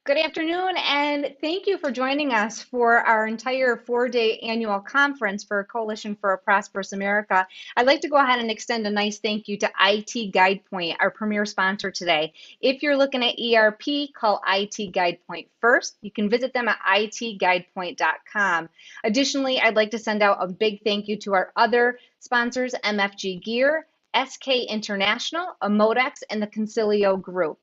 Good afternoon, and thank you for joining us for our entire 4-day annual conference for Coalition for a Prosperous America. I'd like to go ahead and extend a nice thank you to IT GuidePoint, our premier sponsor today. If you're looking at ERP, call IT GuidePoint first. You can visit them at itguidepoint.com. Additionally, I'd like to send out a big thank you to our other sponsors, MFG Gear, SK International, Amodex, and the Concilio Group.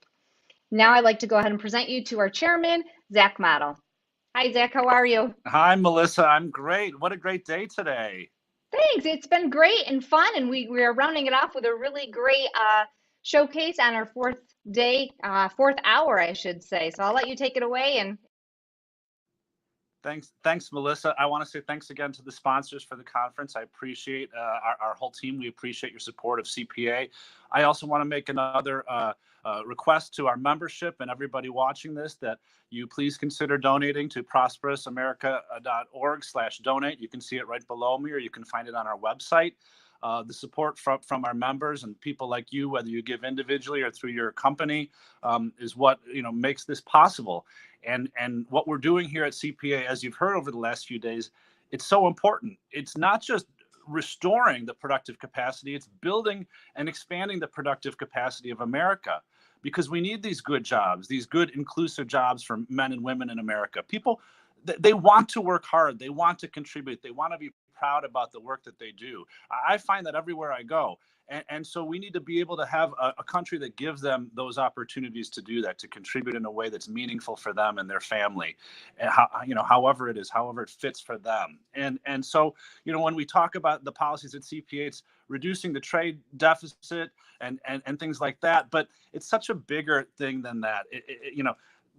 Now I'd like to go ahead and present you to our chairman, Zach Model. Hi, Zach. How are you? Hi, Melissa. I'm great. What a great day today. Thanks. It's been great and fun, and we are rounding it off with a really great showcase on our fourth hour, I should say. So I'll let you take it away. And Thanks, Melissa. I want to say thanks again to the sponsors for the conference. I appreciate our whole team. We appreciate your support of CPA. I also want to make another request to our membership and everybody watching this that you please consider donating to prosperousamerica.org/donate. You can see it right below me, or you can find it on our website. The support from our members and people like you, whether you give individually or through your company, is what makes this possible. And what we're doing here at CPA, as you've heard over the last few days, it's so important. It's not just restoring the productive capacity, it's building and expanding the productive capacity of America, because we need these good jobs, these good inclusive jobs for men and women in America. People, they want to work hard, they want to contribute, they want to be proud about the work that they do. I find that everywhere I go. And so we need to be able to have a country that gives them those opportunities to do that, to contribute in a way that's meaningful for them and their family, and however it is, however it fits for them. And so, when we talk about the policies at CPA, it's reducing the trade deficit and things like that. But it's such a bigger thing than that.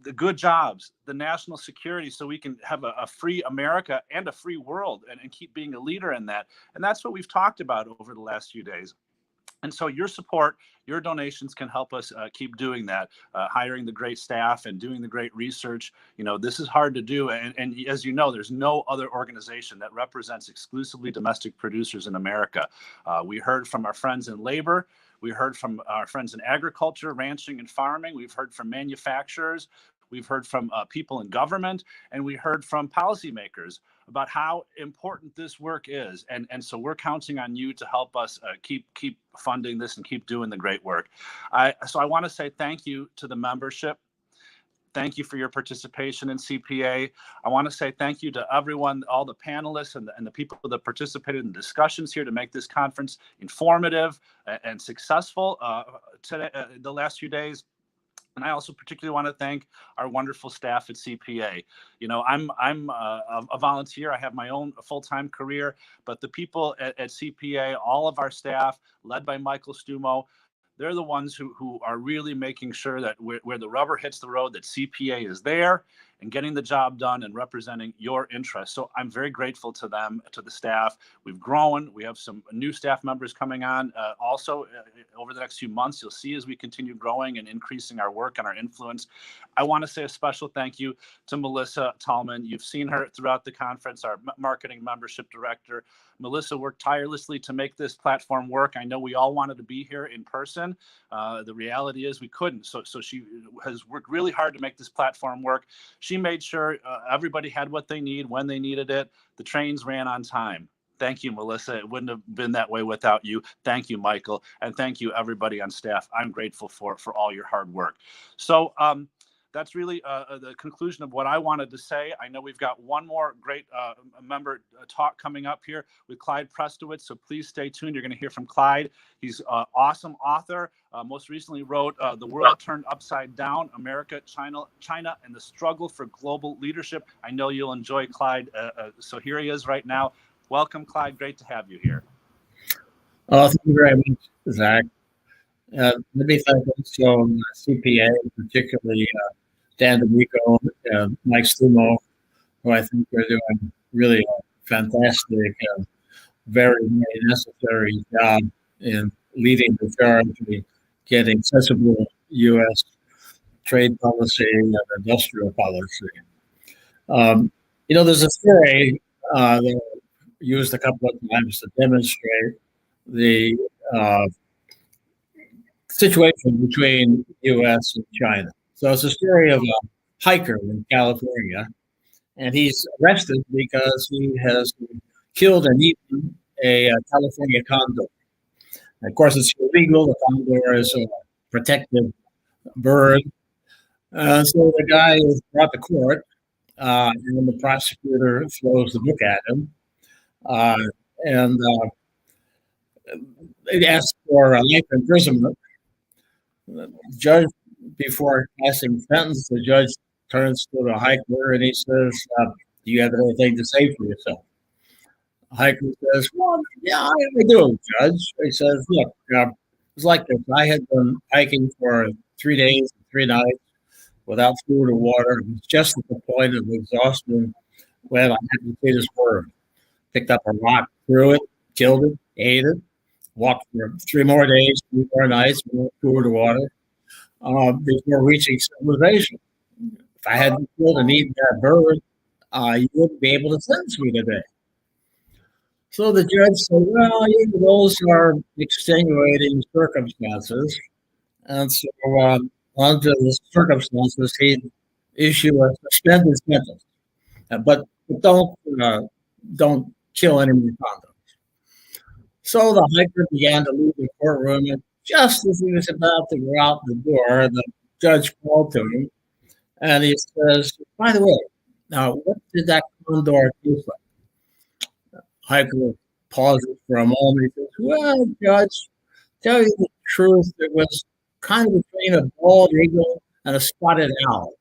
The good jobs, the national security, so we can have a free America and a free world and keep being a leader in that. And that's what we've talked about over the last few days. And so your support, your donations can help us keep doing that, hiring the great staff and doing the great research. This is hard to do. And as you know, there's no other organization that represents exclusively domestic producers in America. We heard from our friends in labor. We heard from our friends in agriculture, ranching, and farming. We've heard from manufacturers. We've heard from people in government, and we heard from policymakers about how important this work is. And so we're counting on you to help us keep funding this and keep doing the great work. So I want to say thank you to the membership. Thank you for your participation in CPA. I want to say thank you to everyone, all the panelists and the people that participated in discussions here to make this conference informative and successful today, the last few days. And I also particularly want to thank our wonderful staff at CPA. I'm a volunteer. I have my own full-time career, but the people at CPA, all of our staff, led by Michael Stumo, they're the ones who are really making sure that where the rubber hits the road, that CPA is there and getting the job done and representing your interests. So I'm very grateful to them, to the staff. We've grown. We have some new staff members coming on also over the next few months. You'll see as we continue growing and increasing our work and our influence. I want to say a special thank you to Melissa Tallman. You've seen her throughout the conference, our marketing membership director. Melissa worked tirelessly to make this platform work. I know we all wanted to be here in person. The reality is we couldn't. So she has worked really hard to make this platform work. She made sure everybody had what they need when they needed it. The trains ran on time. Thank you, Melissa. It wouldn't have been that way without you. Thank you, Michael. And thank you, everybody on staff. I'm grateful for all your hard work. So that's really the conclusion of what I wanted to say. I know we've got one more great member talk coming up here with Clyde Prestowitz, so please stay tuned. You're going to hear from Clyde. He's an awesome author. Most recently wrote The World Turned Upside Down, America, China, and the Struggle for Global Leadership. I know you'll enjoy Clyde. So here he is right now. Welcome, Clyde. Great to have you here. Thank you very much, Zach. Let me thank also CPA, particularly Dan DeMico and Mike Stumo, who I think are doing really a fantastic, very, very necessary job in leading the charge in getting sensible U.S. trade policy and industrial policy. There's a story that I used a couple of times to demonstrate the situation between U.S. and China. So it's a story of a hiker in California, and he's arrested because he has killed and eaten a California condor. And of course, it's illegal. The condor is a protected bird. So the guy is brought to court, and the prosecutor throws the book at him. And They asked for a life imprisonment. The judge, before passing sentence, the judge turns to the hiker and he says, "Do you have anything to say for yourself?" The hiker says, "Well, yeah, I do, Judge." He says, "Look, it's like this. I had been hiking for 3 days and 3 nights without food or water. It was just at the point of exhaustion when I had to see this bird. Picked up a rock, threw it, killed it, ate it, walked for 3 more days, 3 more nights, without food or water, before reaching civilization. If I hadn't killed and eaten that bird, you wouldn't be able to sentence me today." So the judge said, "Well, those are extenuating circumstances." And so, under the circumstances, he'd issue a suspended sentence. But don't kill any more convicts. So the hiker began to leave the courtroom, and just as he was about to go out the door, the judge called to him, and he says, "By the way, now what did that condor taste like?" Hiker pauses for a moment. He says, "Well, Judge, tell you the truth, it was kind of between a bald eagle and a spotted owl."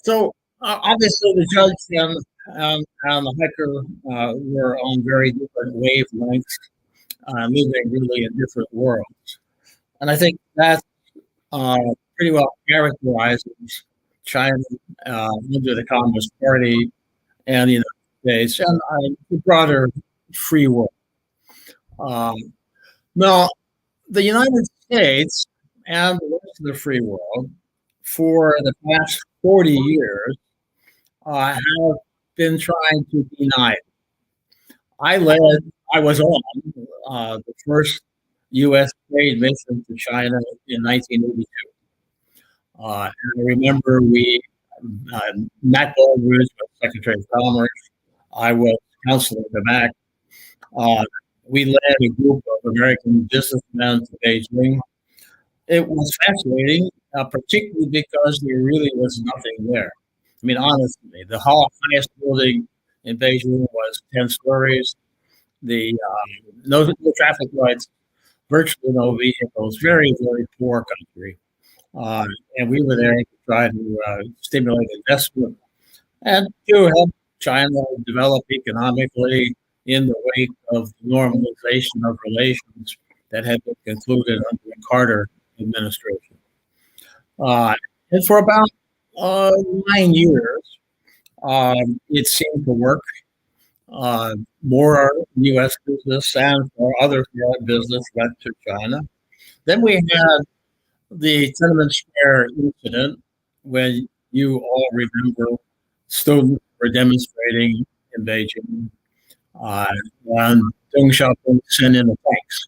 So obviously, the judge and the hiker were on very different wavelengths, living really in different worlds. And I think that pretty well characterizes China under the Communist Party and the United States and the broader free world. Now, the United States and the rest of the free world for the past 40 years have been trying to deny it. I was on the first U.S. trade mission to China in 1982. And I remember Matt Baldridge was Secretary of Commerce. I was Counselor at the back. We led a group of American businessmen to Beijing. It was fascinating, particularly because there really was nothing there. I mean, honestly, the highest building in Beijing was 10 stories. No traffic lights, virtually no vehicles, very, very poor country. And we were there to try to stimulate investment and to help China develop economically in the wake of normalization of relations that had been concluded under the Carter administration. And for about 9 years, it seemed to work. More U.S. business and other foreign business went to China. Then we had the Tiananmen Square incident, when you all remember students were demonstrating in Beijing, and Deng Xiaoping sent in the tanks.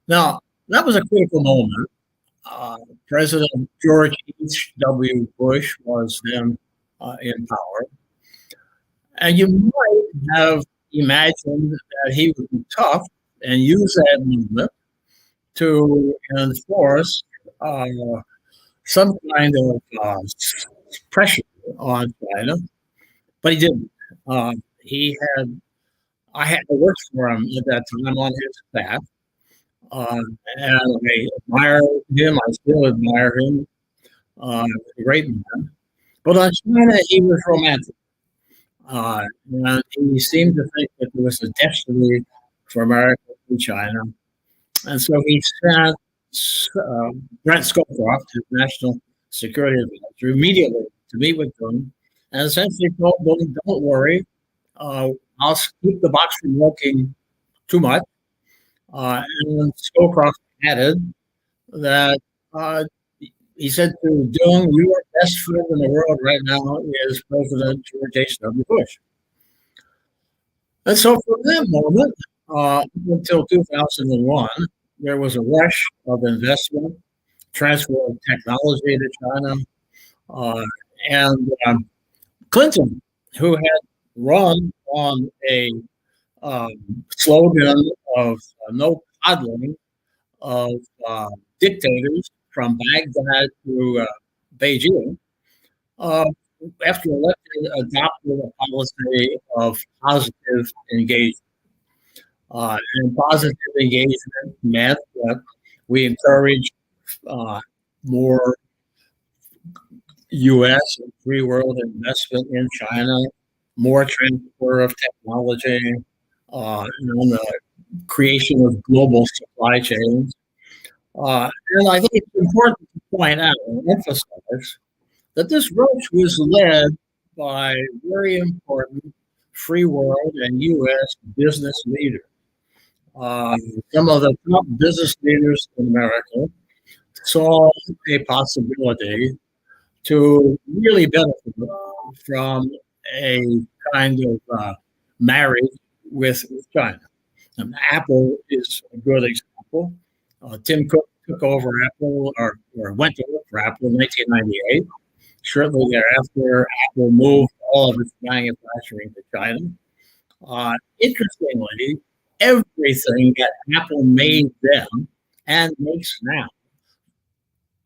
Now, that was a critical moment. President George H.W. Bush was then in power. And you might have imagined that he would be tough and use that movement to enforce some kind of pressure on China, but he didn't. I had to work for him at that time on his staff, and I admire him. I still admire him. A great man. But on China, he was romantic. And he seemed to think that there was a destiny for America in China. And so he sent Brent Scowcroft, his national security advisor, immediately to meet with them and essentially told them, "Don't worry, I'll keep the box from working too much." And Scowcroft added that he said to Deng, "Your best friend in the world right now is President George H.W. Bush." And so from that moment, until 2001, there was a rush of investment transfer of technology to China. And Clinton, who had run on a slogan of no coddling of dictators from Baghdad to Beijing, after elected, adopted a policy of positive engagement. And positive engagement meant that we encourage more U.S. and free world investment in China, more transfer of technology, and the creation of global supply chains. And I think it's important to point out and emphasize that this approach was led by very important free world and U.S. business leaders. Some of the top business leaders in America saw a possibility to really benefit from a kind of marriage with China. And Apple is a good example. Tim Cook took over Apple, or went to work for Apple in 1998. Shortly thereafter, Apple moved all of its manufacturing to China. Interestingly, everything that Apple made then and makes now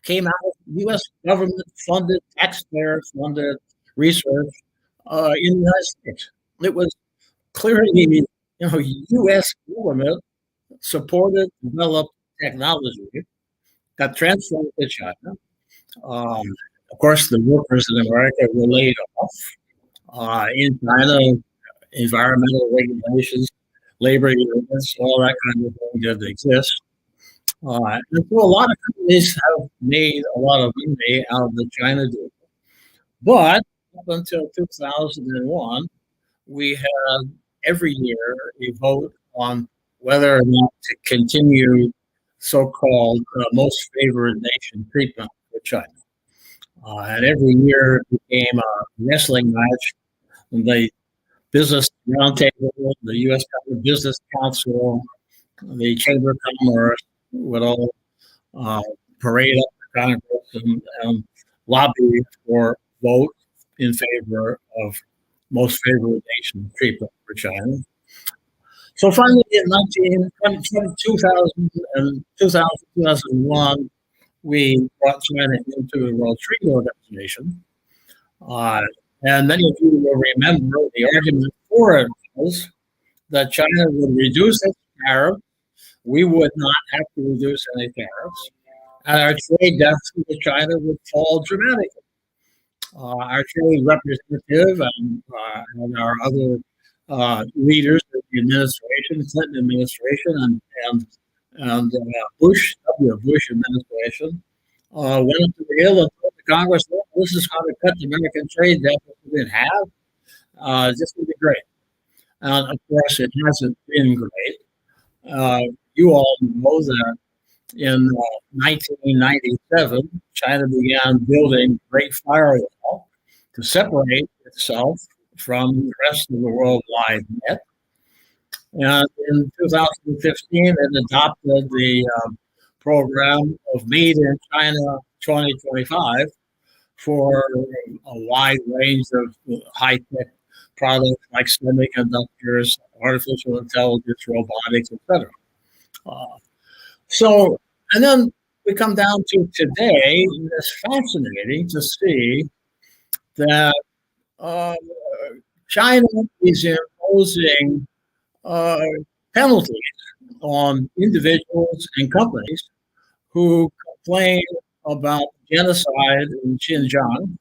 came out of U.S. government-funded, taxpayer-funded research in the United States. It was clearly, U.S. government supported, developed technology got transferred to China. Of course, the workers in America were laid off. In China, environmental regulations, labor unions, all that kind of thing didn't exist. And so a lot of companies have made a lot of money out of the China deal. But up until 2001, we had every year a vote on whether or not to continue so-called most favored nation treatment for China. And every year it became a wrestling match. And the Business Roundtable, the U.S. Business Council, the Chamber of Commerce would all parade up to Congress and lobby for vote in favor of most favored nation treatment for China. So finally, in 2001, we brought China into the World Trade Organization. And many of you will remember the argument for it was that China would reduce its tariffs. We would not have to reduce any tariffs. And our trade deficit with China would fall dramatically. Our trade representative and our other leaders of the administration, Clinton administration, and Bush administration, went up to the Hill and told the Congress, well, this is how to cut the American trade deficit in half. This would be great. And of course, it hasn't been great. You all know that in 1997, China began building Great Firewall to separate itself from the rest of the worldwide net. And in 2015, it adopted the program of Made in China 2025 for a wide range of high-tech products like semiconductors, artificial intelligence, robotics, etc. And then we come down to today. It's fascinating to see that China is imposing penalties on individuals and companies who complain about genocide in Xinjiang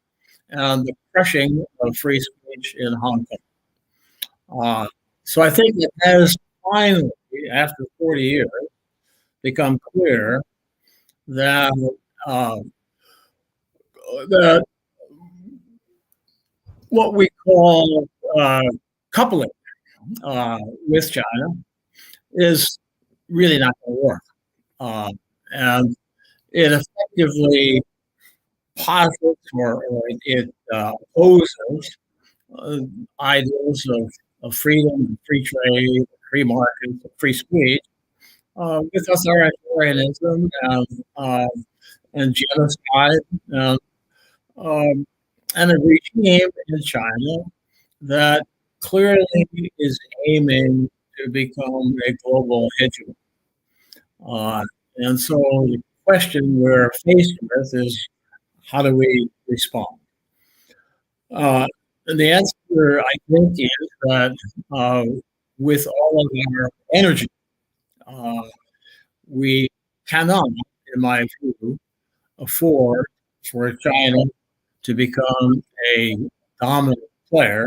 and the crushing of free speech in Hong Kong. So I think it has finally, after 40 years, become clear that that what we call coupling with China is really not going to work. And it effectively posits or it opposes ideals of freedom, free trade, free markets, free speech with authoritarianism and and genocide, and, um, and a regime in China that clearly is aiming to become a global hegemon. And so the question we're faced with is, how do we respond? And the answer, I think, is that with all of our energy, we cannot, in my view, afford for China to become a dominant player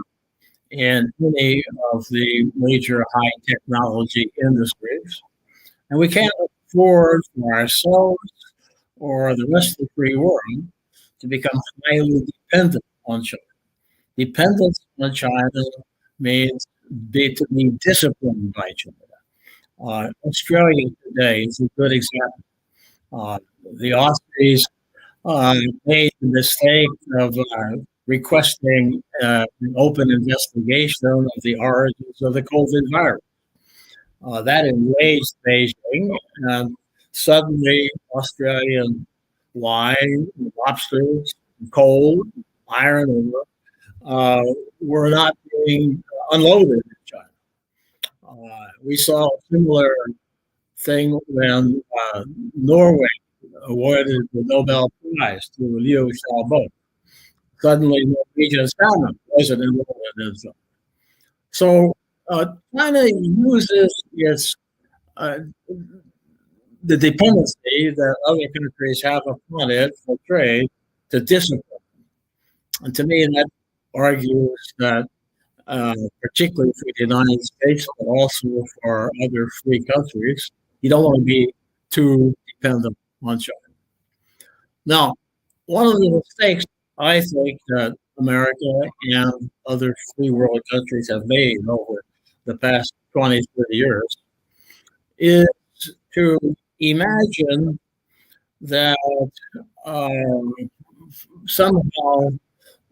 in any of the major high technology industries. And we can't afford for ourselves or the rest of the free world to become highly dependent on China. Dependence on China means to be disciplined by China. Australia today is a good example. The Aussies made the mistake of requesting an open investigation of the origins of the COVID virus. That enraged Beijing, and suddenly Australian wine, lobsters, coal, iron ore were not being unloaded in China. We saw a similar thing when Norway awarded the Nobel Prize to Liu Xiaobo. Suddenly, Norwegian salmon wasn't involved in it. So China uses uh, the dependency that other countries have upon it for trade to discipline. And to me, that argues that, particularly for the United States, but also for other free countries, you don't want to be too dependent on China. Now, one of the mistakes I think that America and other free world countries have made over the past 20, 30 years is to imagine that somehow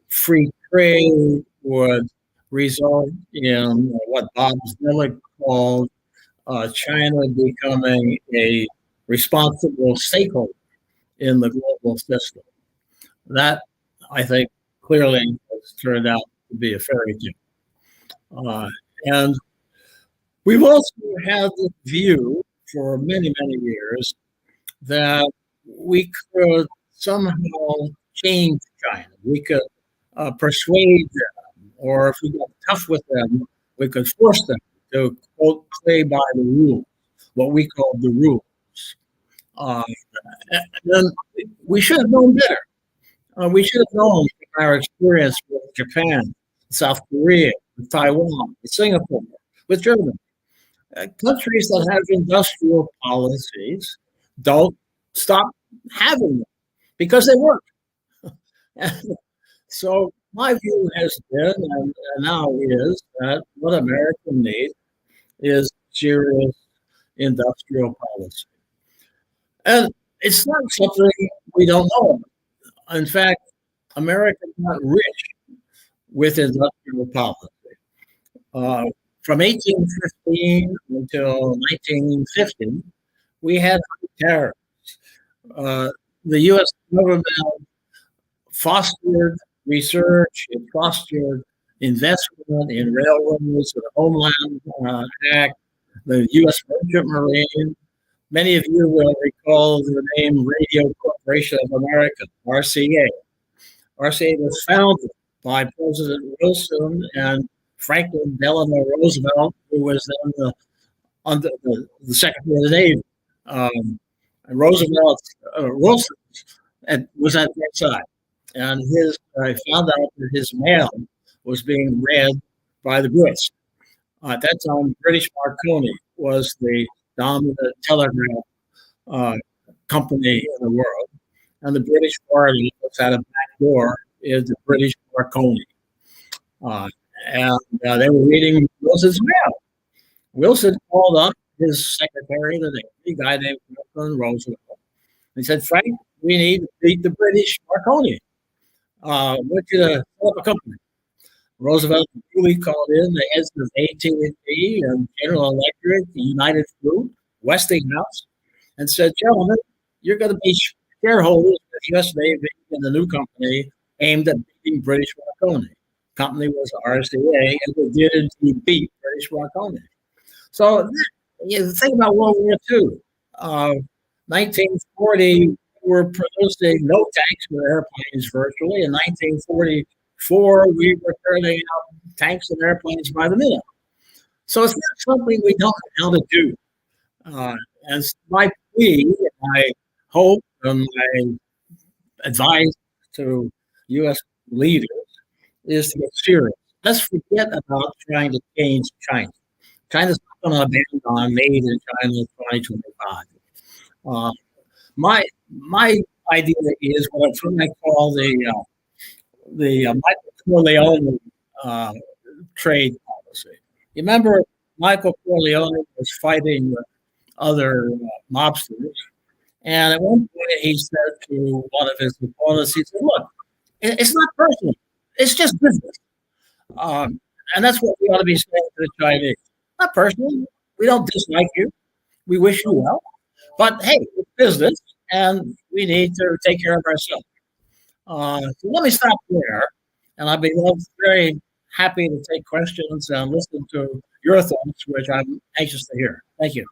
free trade would result in what Bob Zoellick called China becoming a responsible stakeholder in the global system. That, I think, clearly has turned out to be a fairy tale. And we've also had the view for many, many years that we could somehow change China. We could persuade them, or if we got tough with them, we could force them to, quote, play by the rules, what we call the rules. And then we should have known better. We should have known from our experience with Japan, South Korea, with Taiwan, with Singapore, with Germany. Countries that have industrial policies don't stop having them because they work. So my view has been, and now is, that what America needs is serious industrial policy. And it's not something we don't know. In fact, America got rich with industrial policy. From 1815 until 1950, we had tariffs. The U.S. government fostered research, it fostered investment in railroads, the Homeland Act, the U.S. Merchant Marine. Many of you will recall the name Radio Corporation of America, RCA. RCA was founded by President Wilson and Franklin Delano Roosevelt, who was then the Secretary of the Navy. Wilson was at that side, and I found out that his mail was being read by the Brits. At that time, British Marconi was the dominant telegraph company in the world, and the British Party had a back door is the British Marconi. And they were reading Wilson's mail. Wilson called up his secretary, the guy named Franklin Roosevelt. He said, "Frank, we need to beat the British Marconi. I want you to set up a company." Roosevelt duly called in the heads of AT&T and General Electric, United Fruit, Westinghouse, and said, "Gentlemen, you're going to be shareholders of the US Navy and the new company aimed at beating British Marconi. The company was RCA, and it did indeed beat British Marconi. So you think about World War II. 1940, we're producing no tanks or airplanes virtually. In 1944, we were turning out tanks and airplanes by the minute. So it's not something we don't know how to do. And my plea, my hope, and my advice to U.S. leaders is to get serious. Let's forget about trying to change China. China's not going to abandon made in China 2025. My idea is what I call the Michael Corleone trade policy. You remember Michael Corleone was fighting with other mobsters, and at one point he said to one of his opponents, he said, "Look, it's not personal; it's just business." And that's what we ought to be saying to the Chinese. Not personal. We don't dislike you. We wish you well. But hey, it's business, and we need to take care of ourselves. So let me stop there, and I'll be very happy to take questions and listen to your thoughts, which I'm anxious to hear. Thank you.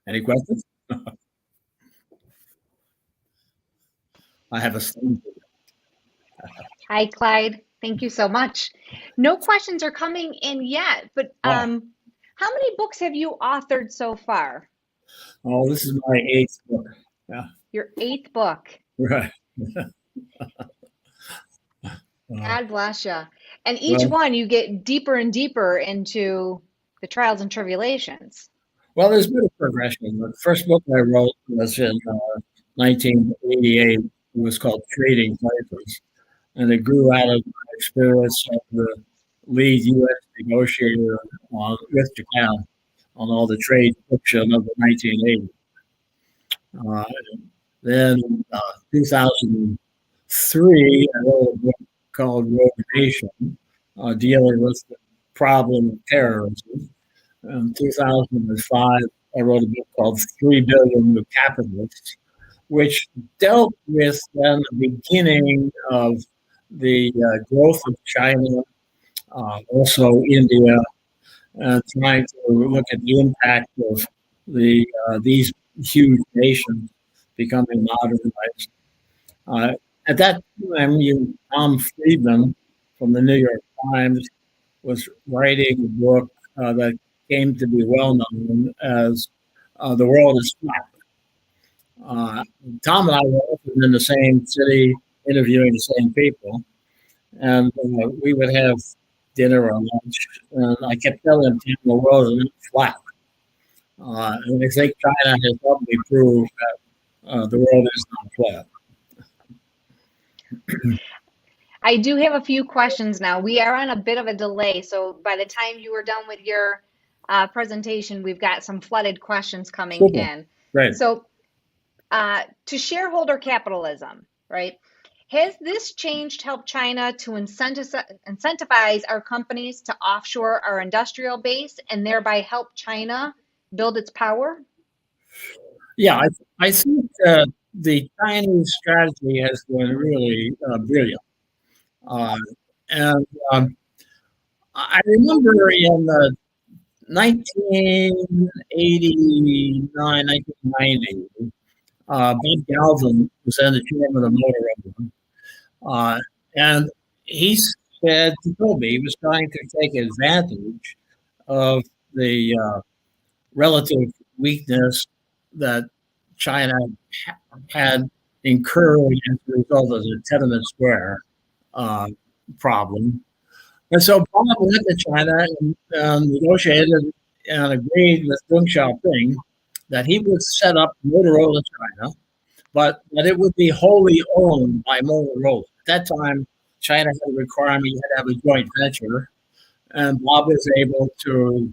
Any questions? I have a student. Hi, Clyde. Thank you so much. No questions are coming in yet, but how many books have you authored so far? Oh, this is my 8th book. Yeah. Your 8th book. Right. God bless you. And each one you get deeper and deeper into the trials and tribulations. Well, there's been a progression. The first book I wrote was in 1988. It was called Trading Places. And it grew out of my experience of the lead U.S. negotiator with Japan on all the trade friction of the 1980s. Then in 2003, I wrote a book called Domination, dealing with the problem of terrorism. In 2005, I wrote a book called 3 Billion New Capitalists, which dealt with then the beginning of the growth of China, also India, trying to look at the impact of these huge nations becoming modernized. At that time, Tom Friedman from the New York Times was writing a book that came to be well known as The World is Flat. Tom and I were often in the same city interviewing the same people, and we would have dinner or lunch, and I kept telling him the world is not flat. And I think China has helped me prove that the world is not flat. I do have a few questions now. We are on a bit of a delay, so by the time you are done with your presentation, we've got some flooded questions coming in. Right. So to shareholder capitalism, right? Has this change helped China to incentivize our companies to offshore our industrial base and thereby help China build its power? Yeah, I think the Chinese strategy has been really brilliant. And I remember in 1989, 1990, Bob Galvin was then the chairman of Motorola. And he said to Kobe, he was trying to take advantage of the relative weakness that China had incurred as a result of the Tiananmen Square problem. And so Bob went to China and negotiated and agreed with Deng Xiaoping that he would set up Motorola China, but that it would be wholly owned by Motorola. At that time, China had a requirement you had to have a joint venture, and Bob was able to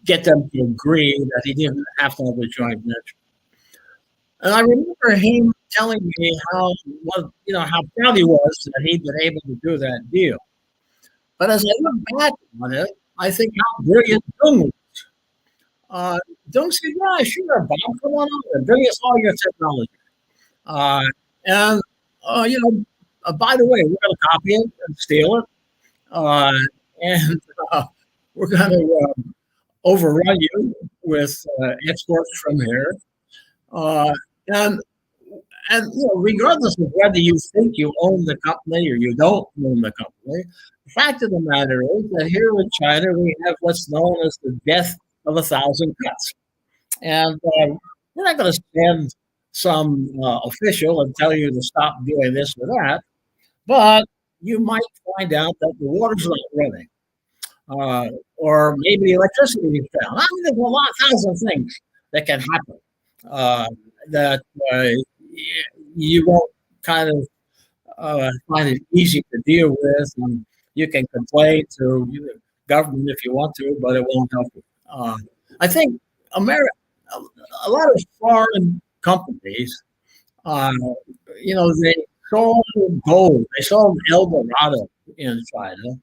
get them to agree that he didn't have to have a joint venture. And I remember him telling me how proud he was that he'd been able to do that deal. But as I look back on it, I think how brilliant Dung was. Dung said, "Yeah, sure, Bob, come on over and bring us all your technology. And by the way, we're going to copy it and steal it, and we're going to overrun you with exports from here. And regardless of whether you think you own the company or you don't own the company, the fact of the matter is that here in China we have what's known as the death of 1,000 cuts, and we're not going to send some official and tell you to stop doing this or that, but you might find out that the water's not running, or maybe electricity is down. I mean, there's a thousand things that can happen that you won't kind of find it easy to deal with. And you can complain to the government if you want to, but it won't help you. I think a lot of foreign companies, they sold gold, they sold El Dorado in China,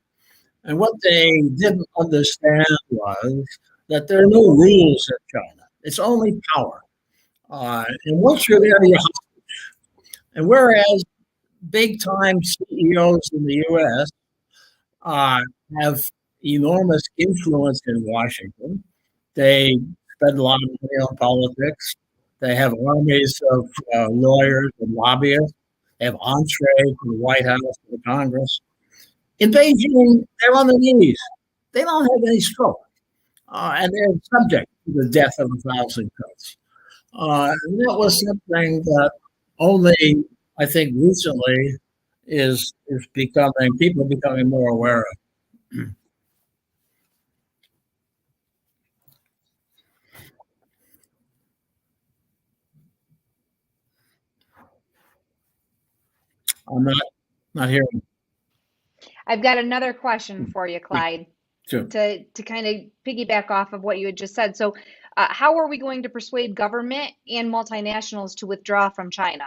and what they didn't understand was that there are no rules in China. It's only power. And once you're there, you're hostage. And whereas big-time CEOs in the U.S. Have enormous influence in Washington, they spend a lot of money on politics. They have armies of lawyers and lobbyists. They have entree from the White House to the Congress. In Beijing, they're on their knees. They don't have any scope. And they're subject to the death of 1,000 cuts. And that was something that only, I think, recently is people becoming more aware of. I'm not hearing. I've got another question for you, Clyde. Sure. To kind of piggyback off of what you had just said. So, how are we going to persuade government and multinationals to withdraw from China?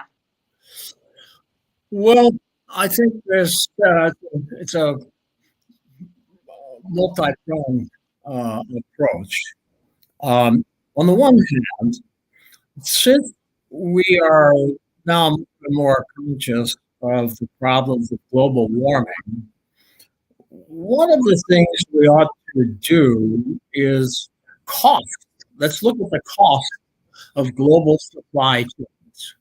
Well, I think it's a multi-pronged approach. On the one hand, since we are now more conscious of the problems of global warming, one of the things we ought to do is cost. Let's look at the cost of global supply chains.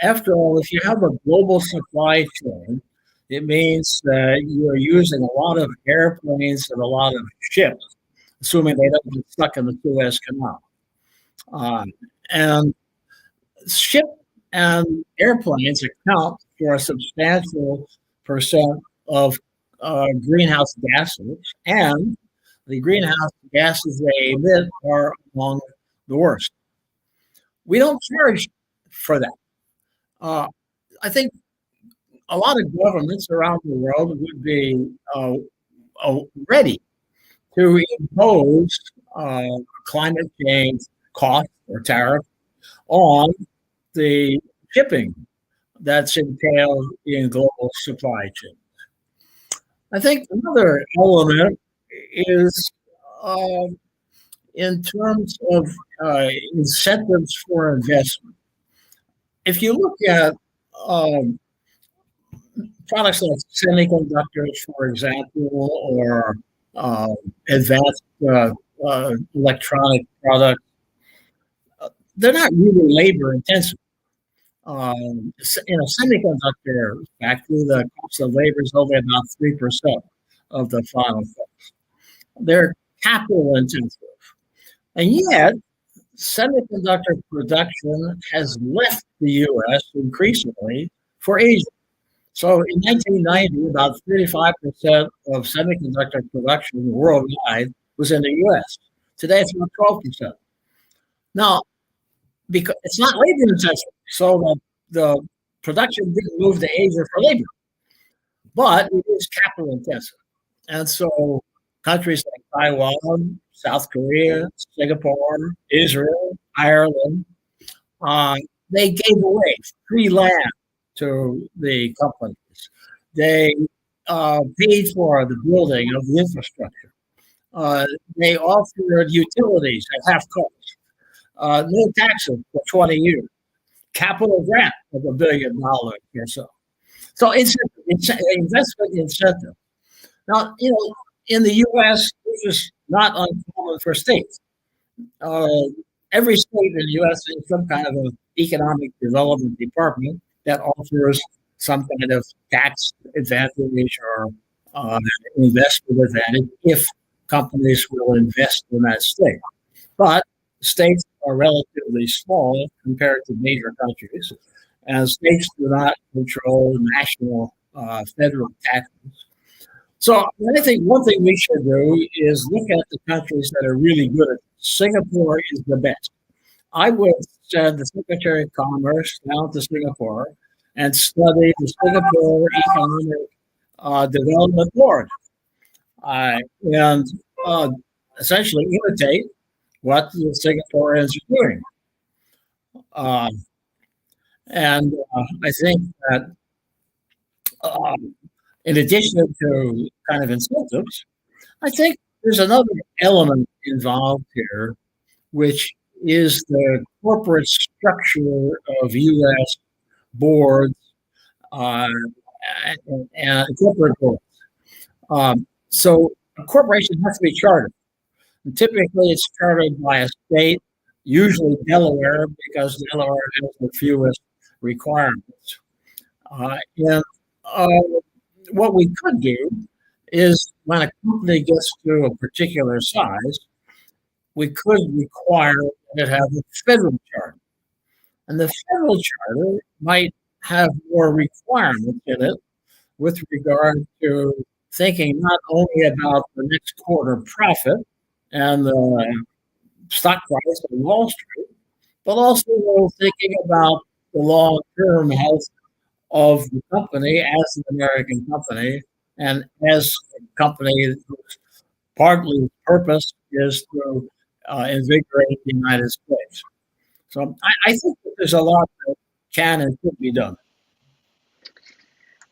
After all, if you have a global supply chain, it means that you're using a lot of airplanes and a lot of ships, assuming they don't get stuck in the Suez Canal. And ship and airplanes account for a substantial percent of greenhouse gases, and the greenhouse gases they emit are among the worst. We don't charge for that. I think a lot of governments around the world would be ready to impose climate change cost or tariff on the shipping that's entailed in global supply chains. I think another element is in terms of incentives for investment. If you look at products like semiconductors, for example, or advanced electronic products, they're not really labor intensive. In a semiconductor factory, the cost of labor is only about 3% of the final cost. They're capital intensive. And yet, semiconductor production has left the U.S. increasingly for Asia. So in 1990, about 35% of semiconductor production worldwide was in the U.S. Today, it's about 12%. Now, because it's not labor intensive, so the production didn't move to Asia for labor, but it is capital intensive. And so countries like Taiwan, South Korea, Singapore, Israel, Ireland, uh, they gave away free land to the companies. They paid for the building of the infrastructure. They offered utilities at half cost, no taxes for 20 years, capital grant of $1 billion or so. So investment incentive. Now, in the U.S., this is not uncommon for states. Uh, every state in the U.S. has some kind of an economic development department that offers some kind of tax advantage or investment advantage if companies will invest in that state. But states are relatively small compared to major countries, and states do not control national federal taxes. So I think one thing we should do is look at the countries that are really good at it. Singapore is the best. I would send the Secretary of Commerce down to Singapore and study the Singapore Economic Development Board and essentially imitate what the Singaporeans are doing. And I think that in addition to kind of incentives, I think there's another element involved here, which is the corporate structure of U.S. boards and corporate boards. So a corporation has to be chartered. And typically, it's chartered by a state, usually Delaware, because Delaware has the fewest requirements. And what we could do is when a company gets to a particular size, we could require that it have a federal charter. And the federal charter might have more requirements in it with regard to thinking not only about the next quarter profit and the stock price on Wall Street, but also thinking about the long-term health of the company as an American company and as a company whose partly purpose is to invigorate the United States. So I think that there's a lot that can and could be done.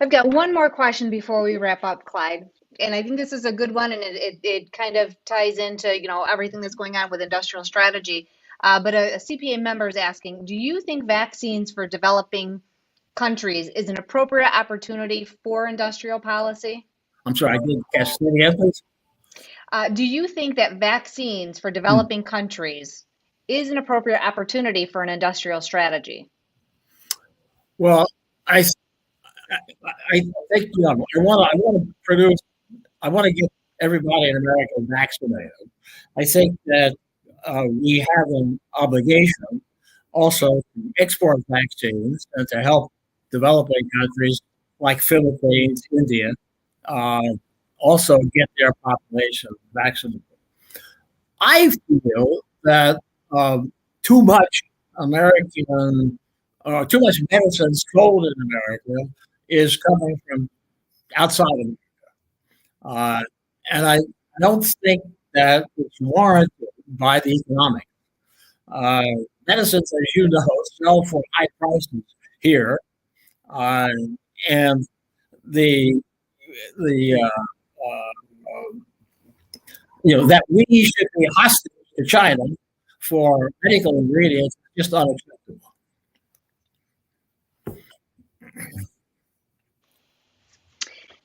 I've got one more question before we wrap up, Clyde. And I think this is a good one, and it kind of ties into everything that's going on with industrial strategy. But a CPA member is asking, do you think vaccines for developing countries is an appropriate opportunity for industrial policy? I'm sorry, I didn't catch that again, please. Do you think that vaccines for developing countries is an appropriate opportunity for an industrial strategy? Well, I think I want to get everybody in America vaccinated. I think that we have an obligation also to export vaccines and to help developing countries like Philippines, India, also get their population vaccinated. I feel that too much too much medicine sold in America is coming from outside of America. And I don't think that it's warranted by the economics. Medicines, as you know, sell for high prices here. And the that we should be hostage to China for medical ingredients is just unacceptable.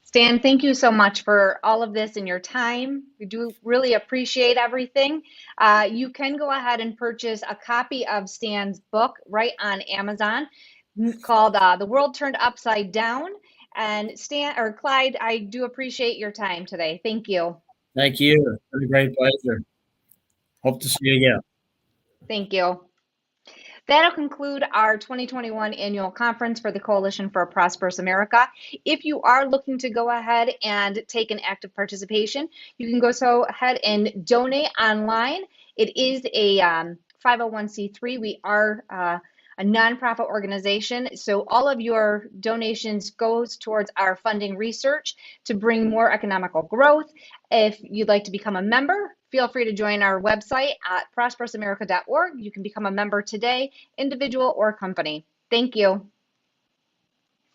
Stan, thank you so much for all of this and your time. We do really appreciate everything. You can go ahead and purchase a copy of Stan's book right on Amazon called The World Turned Upside Down. And Stan or Clyde, I do appreciate your time today. Thank you. Thank you. It's been a great pleasure. Hope to see you again. Thank you. That'll conclude our 2021 annual conference for the Coalition for a Prosperous America. If you are looking to go ahead and take an active participation, you can go ahead and donate online. It is a 501c3. We are a nonprofit organization. So all of your donations goes towards our funding research to bring more economical growth. If you'd like to become a member, feel free to join our website at prosperousamerica.org. You can become a member today, individual or company. Thank you.